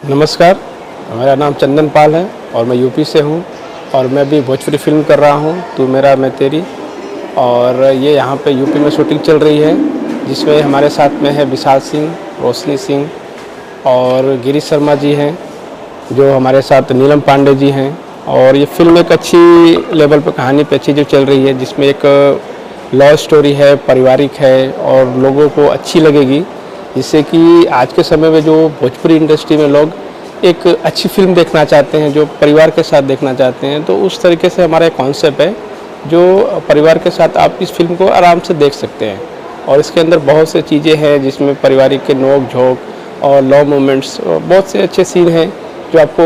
नमस्कार, मेरा नाम चंदन पाल है और मैं यूपी से हूँ और मैं भी भोजपुरी फ़िल्म कर रहा हूँ तू मेरा मैं तेरी। और ये यहाँ पे यूपी में शूटिंग चल रही है जिसमें हमारे साथ में है विशाल सिंह, रोशनी सिंह और गिरीश शर्मा जी हैं, जो हमारे साथ नीलम पांडे जी हैं। और ये फ़िल्म एक अच्छी लेवल पर कहानी पे अच्छी जो चल रही है, जिसमें एक लव स्टोरी है, पारिवारिक है और लोगों को अच्छी लगेगी, जिससे कि आज के समय में जो भोजपुरी इंडस्ट्री में लोग एक अच्छी फ़िल्म देखना चाहते हैं, जो परिवार के साथ देखना चाहते हैं, तो उस तरीके से हमारा एक कॉन्सेप्ट है जो परिवार के साथ आप इस फिल्म को आराम से देख सकते हैं। और इसके अंदर बहुत से चीज़ें हैं जिसमें पारिवारिक के नोक झोंक और लव मोमेंट्स और बहुत से अच्छे सीन हैं जो आपको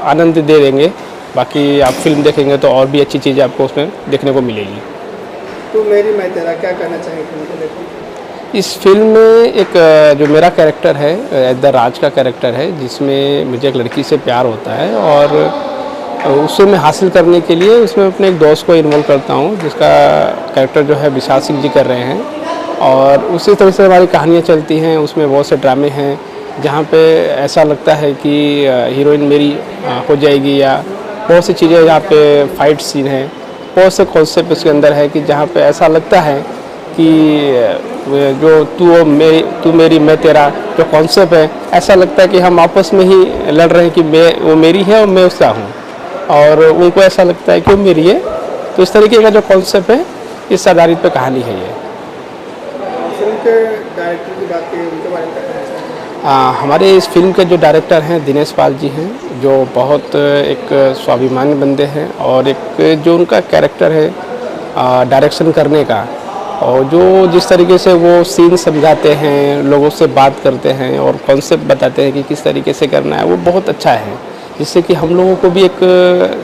आनंद दे देंगे। बाकी आप फिल्म देखेंगे तो और भी अच्छी चीज़ें आपको उसमें देखने को मिलेगी। तो मेरी मैं तेरा क्या कहना चाहेंगे फिल्म को लेकर? इस फिल्म में एक जो मेरा कैरेक्टर है द राज का कैरेक्टर है, जिसमें मुझे एक लड़की से प्यार होता है और उसे मैं हासिल करने के लिए उसमें अपने एक दोस्त को इन्वॉल्व करता हूँ, जिसका कैरेक्टर जो है विशाल सिंह जी कर रहे हैं। और उसी तरह से हमारी कहानियाँ चलती हैं, उसमें बहुत से ड्रामे हैं जहाँ पे ऐसा लगता है कि हीरोइन मेरी हो जाएगी, या बहुत सी चीज़ें यहाँ पे फाइट सीन है, बहुत से कॉन्सेप्ट इसके अंदर है कि जहाँ पे ऐसा लगता है कि जो तू मेरी मैं तेरा जो कॉन्सेप्ट है, ऐसा लगता है कि हम आपस में ही लड़ रहे हैं कि वो मेरी है और मैं उसका हूँ, और उनको ऐसा लगता है कि वो मेरी है। तो इस तरीके का जो कॉन्सेप्ट है, इस आधारित पे कहानी है ये। फिल्म के डायरेक्टर की बात की, उनके बारे में क्या कहना चाहेंगे? हमारे इस फिल्म के जो डायरेक्टर हैं दिनेश पाल जी हैं, जो बहुत एक स्वाभिमानी बंदे हैं और एक जो उनका कैरेक्टर है डायरेक्शन करने का, और जो जिस तरीके से वो सीन समझाते हैं, लोगों से बात करते हैं और कॉन्सेप्ट बताते हैं कि किस तरीके से करना है, वो बहुत अच्छा है। जिससे कि हम लोगों को भी एक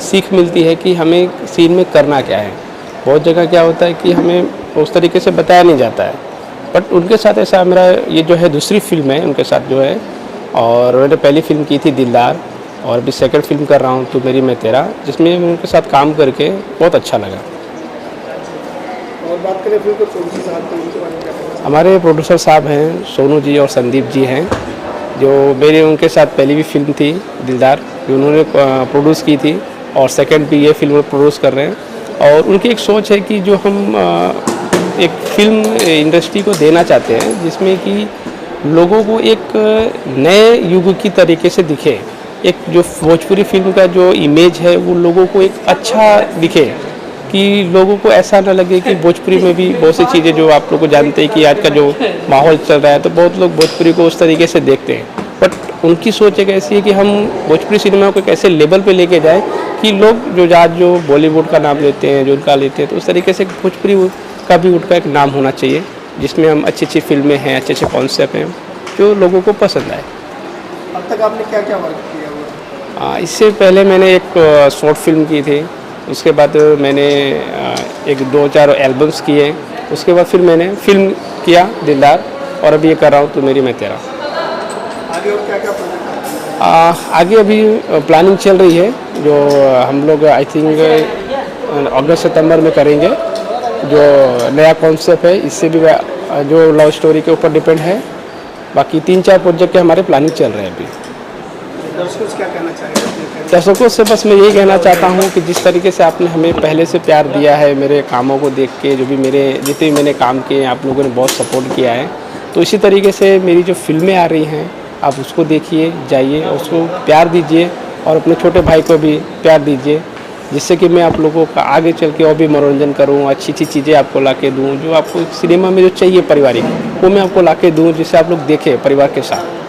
सीख मिलती है कि हमें सीन में करना क्या है। बहुत जगह क्या होता है कि हमें उस तरीके से बताया नहीं जाता है, बट उनके साथ ऐसा मेरा ये जो है दूसरी फिल्म है उनके साथ जो है। और मैंने पहली फिल्म की थी दिलदार, और अभी सेकंड फिल्म कर रहा हूँ तू मेरी मैं तेरा, जिसमें उनके साथ काम करके बहुत अच्छा लगा। और बात करें फिल्म को प्रोड्यूसर साहब की, उनके बारे में क्या कहना चाहेंगे? हमारे प्रोड्यूसर साहब हैं सोनू जी और संदीप जी हैं, जो मेरे उनके साथ पहली भी फिल्म थी दिलदार, जो उन्होंने प्रोड्यूस की थी, और सेकंड भी ये फिल्म प्रोड्यूस कर रहे हैं। और उनकी एक सोच है कि जो हम एक फिल्म इंडस्ट्री को देना चाहते हैं जिसमें कि लोगों को एक नए युग की तरीके से दिखे, एक जो भोजपुरी फिल्म का जो इमेज है वो लोगों को एक अच्छा दिखे, कि लोगों को ऐसा ना लगे कि भोजपुरी में भी बहुत सी चीज़ें जो आप लोग को जानते हैं कि आज का जो माहौल चल रहा है, तो बहुत लोग भोजपुरी को उस तरीके से देखते हैं। बट उनकी सोच एक ऐसी है कि हम भोजपुरी सिनेमा को एक ऐसे लेवल पे लेके जाएं कि लोग जो आज जो बॉलीवुड का नाम लेते हैं, जो उनका लेते हैं, तो उस तरीके से भोजपुरी का भी उनका एक नाम होना चाहिए, जिसमें हम अच्छी अच्छी फिल्में हैं, अच्छे अच्छे कॉन्सेप्ट हैं जो लोगों को पसंद आए। अब तक आपने क्या क्या वर्क किया हुआ? इससे पहले मैंने एक शॉर्ट फिल्म की थी, उसके बाद मैंने एक 2-4 एल्बम्स किए, उसके बाद फिर मैंने फिल्म किया दिलदार, और अभी ये कर रहा हूँ तो मेरी मैं तेरा। आगे और क्या क्या प्रोजेक्ट? आगे अभी प्लानिंग चल रही है, जो हम लोग आई थिंक अगस्त सितंबर में करेंगे, जो नया कॉन्सेप्ट है, इससे भी जो लव स्टोरी के ऊपर डिपेंड है। बाकी 3-4 प्रोजेक्ट के हमारे प्लानिंग चल रहे हैं अभी। दर्शकों से क्या कहना चाहेंगे? दर्शकों से बस मैं यही कहना चाहता हूँ कि जिस तरीके से आपने हमें पहले से प्यार दिया है, मेरे कामों को देख के, जो भी मेरे जितने भी मैंने काम किए आप लोगों ने बहुत सपोर्ट किया है, तो इसी तरीके से मेरी जो फिल्में आ रही हैं आप उसको देखिए, जाइए, उसको प्यार दीजिए और अपने छोटे भाई को भी प्यार दीजिए, जिससे कि मैं आप लोगों का आगे चल के और भी मनोरंजन करूँ, अच्छी अच्छी चीज़ें आपको ला के दूँ, जो आपको सिनेमा में जो चाहिए पारिवारिक, वो मैं आपको ला के दूँ, जिससे आप लोग देखें परिवार के साथ।